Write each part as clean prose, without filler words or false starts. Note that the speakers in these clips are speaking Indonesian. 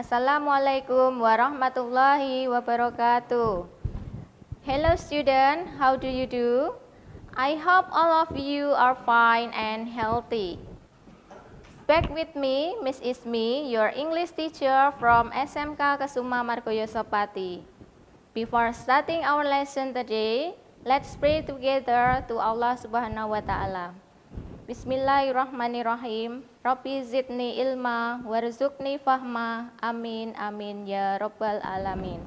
Assalamualaikum warahmatullahi wabarakatuh. Hello student, how do you do? I hope all of you are fine and healthy. Back with me, Miss Ismi, your English teacher from SMK Kesuma Margoyo Sopati. Before starting our lesson today, let's pray together to Allah Subhanahu wa Ta'ala. Bismillahirrahmanirrahim. Rabbi zidni ilma warzuqni fahma. Amin amin ya rabbal alamin.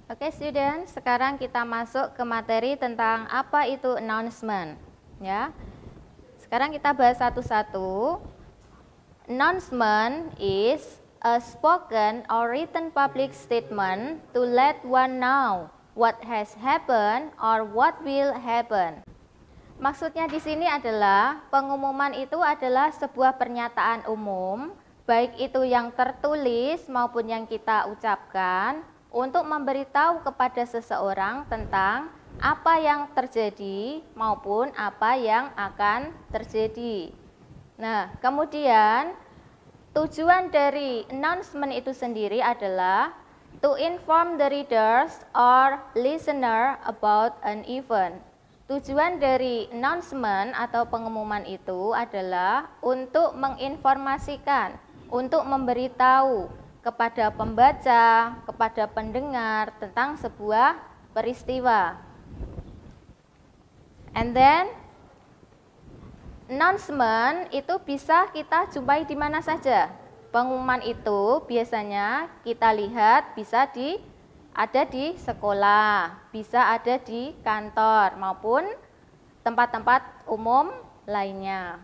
Oke student, sekarang kita masuk ke materi tentang apa itu announcement, ya. Sekarang kita bahas satu-satu. Announcement is a spoken or written public statement to let one know what has happened or what will happen. Maksudnya di sini adalah pengumuman itu adalah sebuah pernyataan umum, baik itu yang tertulis maupun yang kita ucapkan, untuk memberitahu kepada seseorang tentang apa yang terjadi maupun apa yang akan terjadi. Nah, kemudian tujuan dari announcement itu sendiri adalah to inform the readers or listener about an event. Tujuan dari announcement atau pengumuman itu adalah untuk menginformasikan, untuk memberitahu kepada pembaca, kepada pendengar tentang sebuah peristiwa. And then, announcement itu bisa kita jumpai di mana saja. Pengumuman itu biasanya kita lihat bisa ada di sekolah, bisa ada di kantor maupun tempat-tempat umum lainnya.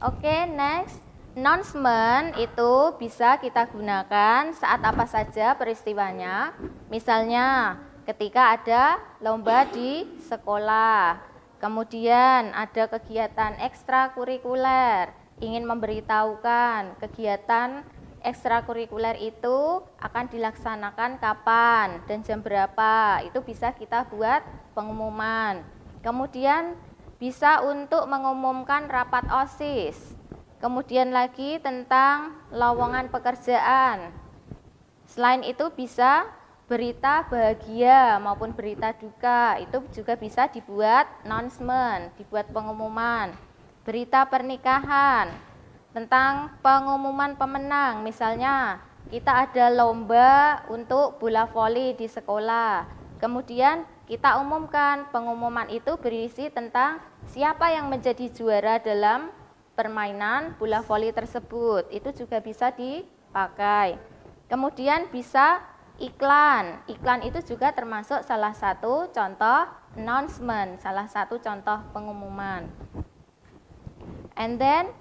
Oke, next. Announcement itu bisa kita gunakan saat apa saja peristiwanya. Misalnya ketika ada lomba di sekolah, kemudian ada kegiatan ekstrakurikuler, ingin memberitahukan kegiatan ekstrakurikuler itu akan dilaksanakan kapan dan jam berapa, itu bisa kita buat pengumuman. Kemudian bisa untuk mengumumkan rapat OSIS. Kemudian lagi tentang lowongan pekerjaan. Selain itu bisa berita bahagia maupun berita duka, itu juga bisa dibuat announcement, dibuat pengumuman. Berita pernikahan, tentang pengumuman pemenang, misalnya kita ada lomba untuk bola voli di sekolah, kemudian kita umumkan pengumuman itu berisi tentang siapa yang menjadi juara dalam permainan bola voli tersebut, itu juga bisa dipakai. Kemudian bisa iklan, iklan itu juga termasuk salah satu contoh announcement, salah satu contoh pengumuman. And then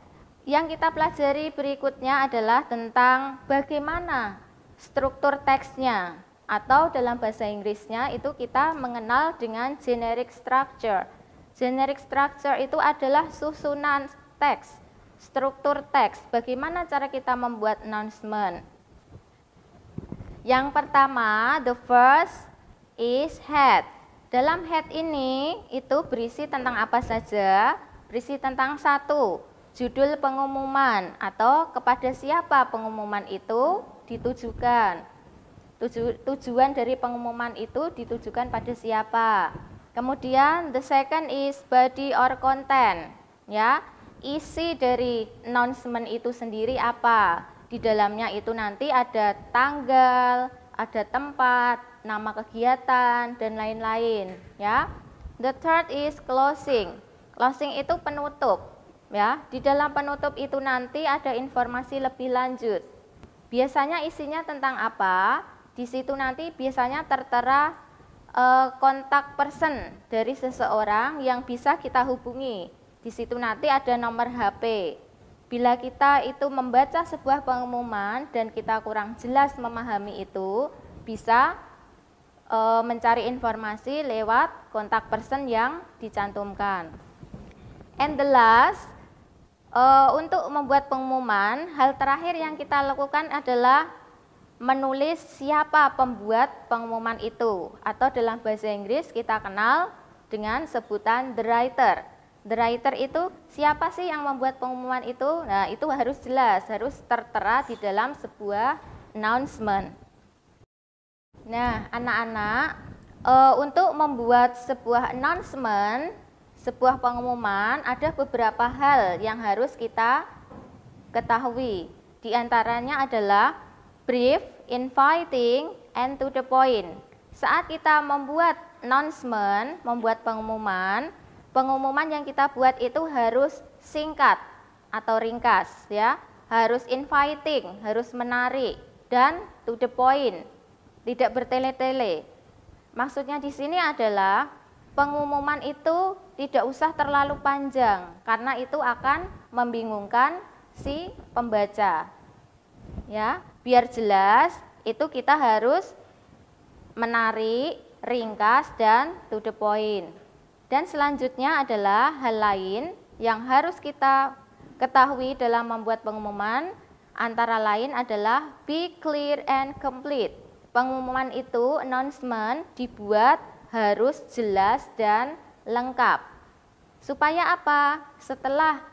yang kita pelajari berikutnya adalah tentang bagaimana struktur teksnya, atau dalam bahasa Inggrisnya itu kita mengenal dengan generic structure. Generic structure itu adalah susunan teks, struktur teks, bagaimana cara kita membuat announcement. Yang pertama, the first is head. Dalam head ini itu berisi tentang apa saja? Berisi tentang satu, judul pengumuman atau kepada siapa pengumuman itu ditujukan. Tujuan dari pengumuman itu ditujukan pada siapa. Kemudian the second is body or content, ya. Isi dari announcement itu sendiri apa? Di dalamnya itu nanti ada tanggal, ada tempat, nama kegiatan dan lain-lain, ya. The third is closing. Closing itu penutup. Ya, di dalam penutup itu nanti ada informasi lebih lanjut. Biasanya isinya tentang apa? Di situ nanti biasanya tertera kontak person dari seseorang yang bisa kita hubungi. Di situ nanti ada nomor HP. Bila kita itu membaca sebuah pengumuman dan kita kurang jelas memahami itu, bisa mencari informasi lewat kontak person yang dicantumkan. And the last, untuk membuat pengumuman, hal terakhir yang kita lakukan adalah menulis siapa pembuat pengumuman itu, atau dalam bahasa Inggris kita kenal dengan sebutan the writer. The writer itu siapa sih yang membuat pengumuman itu? Nah, itu harus jelas, harus tertera di dalam sebuah announcement. Nah, anak-anak, untuk membuat sebuah announcement, sebuah pengumuman, ada beberapa hal yang harus kita ketahui. Di antaranya adalah brief, inviting, and to the point. Saat kita membuat announcement, membuat pengumuman, pengumuman yang kita buat itu harus singkat atau ringkas, ya. Harus inviting, harus menarik, dan to the point, tidak bertele-tele. Maksudnya di sini adalah pengumuman itu tidak usah terlalu panjang, karena itu akan membingungkan si pembaca. Ya, biar jelas itu kita harus menarik, ringkas, dan to the point. Dan selanjutnya adalah hal lain yang harus kita ketahui dalam membuat pengumuman, antara lain adalah be clear and complete. Pengumuman itu, announcement, dibuat harus jelas dan lengkap. Supaya apa? Setelah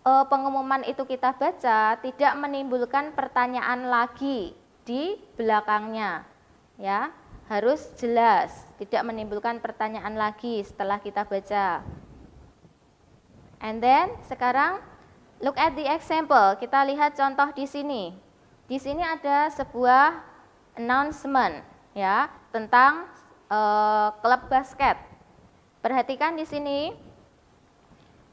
pengumuman itu kita baca, tidak menimbulkan pertanyaan lagi di belakangnya. Ya, harus jelas, tidak menimbulkan pertanyaan lagi setelah kita baca. And then sekarang look at the example. Kita lihat contoh di sini. Di sini ada sebuah announcement, ya, tentang klub basket. Perhatikan di sini.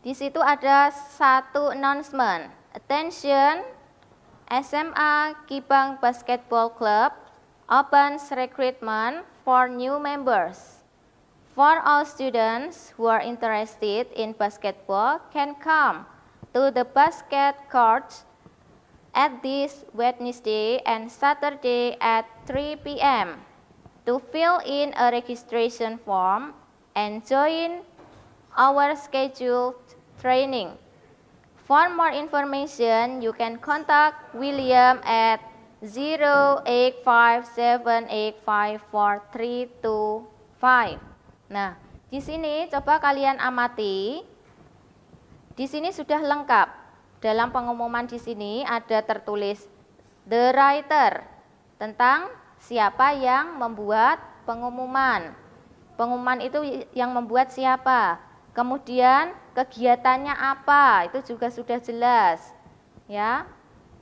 Di situ ada satu announcement. Attention, SMA Kibang Basketball Club opens recruitment for new members. For all students who are interested in basketball can come to the basket court at this Wednesday and Saturday at 3 p.m. to fill in a registration form and join our scheduled training. For more information, you can contact William at 0857854325. Nah, di sini coba kalian amati. Di sini sudah lengkap. Dalam pengumuman di sini ada tertulis the writer, tentang siapa yang membuat pengumuman. Pengumuman itu yang membuat siapa? Kemudian kegiatannya apa? Itu juga sudah jelas. Ya.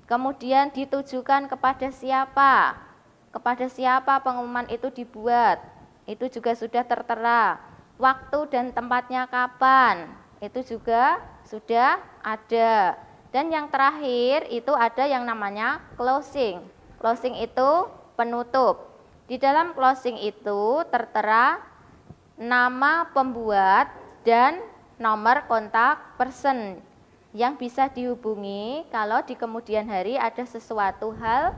Kemudian ditujukan kepada siapa? Kepada siapa pengumuman itu dibuat? Itu juga sudah tertera. Waktu dan tempatnya kapan? Itu juga sudah ada. Dan yang terakhir itu ada yang namanya closing. Closing itu penutup. Di dalam closing itu tertera nama pembuat dan nomor kontak person yang bisa dihubungi kalau di kemudian hari ada sesuatu hal,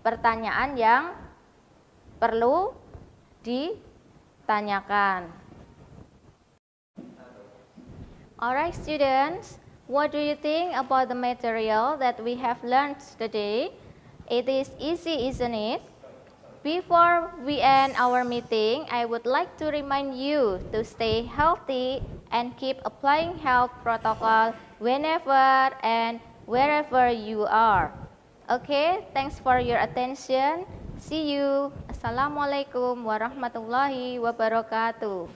pertanyaan yang perlu ditanyakan. Alright students, what do you think about the material that we have learned today? It is easy, isn't it? Before we end our meeting, I would like to remind you to stay healthy and keep applying health protocol whenever and wherever you are. Okay, thanks for your attention. See you. Assalamualaikum warahmatullahi wabarakatuh.